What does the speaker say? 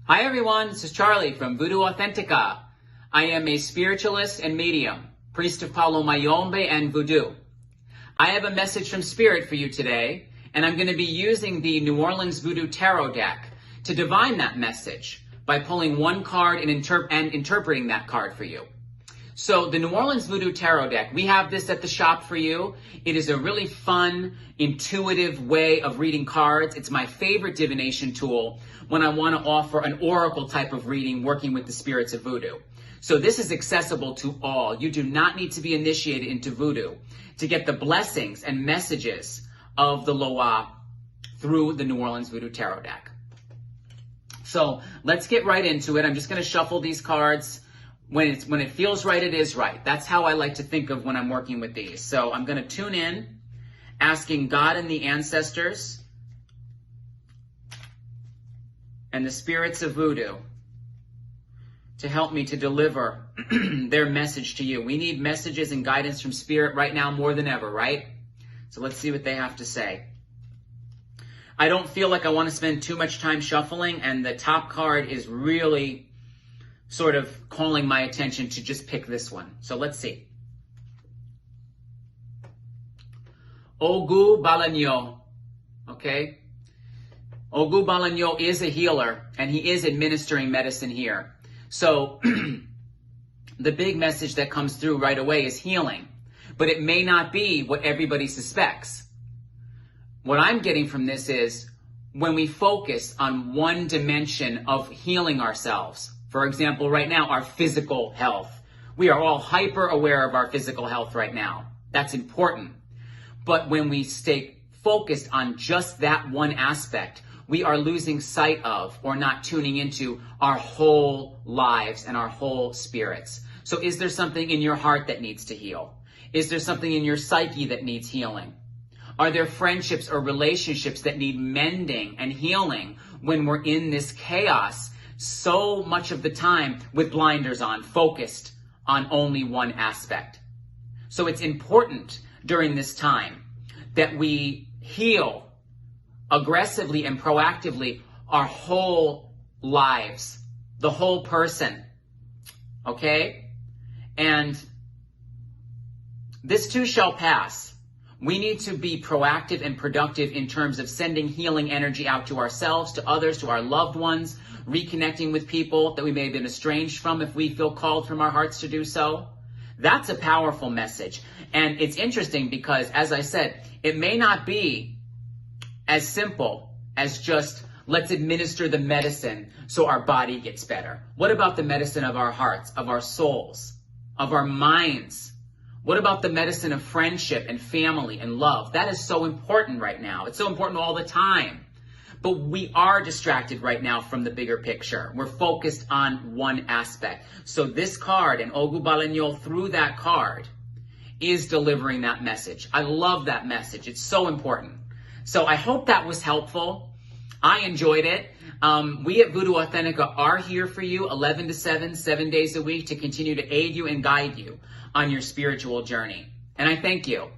Hi everyone, this is Charlie from Voodoo Authentica. I am a spiritualist and medium, priest of Palo Mayombe and Voodoo. I have a message from Spirit for you today, and I'm going to be using the New Orleans Voodoo Tarot deck to divine that message by pulling one card and interpreting that card for you. So the New Orleans Voodoo Tarot deck, we have this at the shop for you. It is a really fun, intuitive way of reading cards. It's my favorite divination tool when I want to offer an oracle type of reading working with the spirits of voodoo. So this is accessible to all. You do not need to be initiated into voodoo to get the blessings and messages of the Loa through the New Orleans Voodoo Tarot deck. So let's get right into it. I'm just going to shuffle these cards. When it feels right, it is right. That's how I like to think of when I'm working with these. So I'm going to tune in, asking God and the ancestors and the spirits of voodoo to help me to deliver their message to you. We need messages and guidance from Spirit right now more than ever, right? So let's see what they have to say. I don't feel like I want to spend too much time shuffling, and the top card is really sort of calling my attention to just pick this one. So let's see. Ogu Balanyo, okay? Ogu Balanyo is a healer, and he is administering medicine here. So the big message that comes through right away is healing, but it may not be what everybody suspects. What I'm getting from this is when we focus on one dimension of healing ourselves, for example, right now, our physical health. We are all hyper aware of our physical health right now. That's important. But when we stay focused on just that one aspect, we are losing sight of or not tuning into our whole lives and our whole spirits. So is there something in your heart that needs to heal? Is there something in your psyche that needs healing? Are there friendships or relationships that need mending and healing when we're in this chaos so much of the time with blinders on, focused on only one aspect? So it's important during this time that we heal aggressively and proactively our whole lives, the whole person, okay? And this too shall pass. We need to be proactive and productive in terms of sending healing energy out to ourselves, to others, to our loved ones, reconnecting with people that we may have been estranged from if we feel called from our hearts to do so. That's a powerful message. And it's interesting because, as I said, it may not be as simple as just let's administer the medicine so our body gets better. What about the medicine of our hearts, of our souls, of our minds? What about the medicine of friendship and family and love? That is so important right now. It's so important all the time. But we are distracted right now from the bigger picture. We're focused on one aspect. So this card, and Ogu Balanyo through that card, is delivering that message. I love that message. It's so important. So I hope that was helpful. I enjoyed it. We at Voodoo Authentica are here for you 11 to 7, 7 days a week to continue to aid you and guide you on your spiritual journey. And I thank you.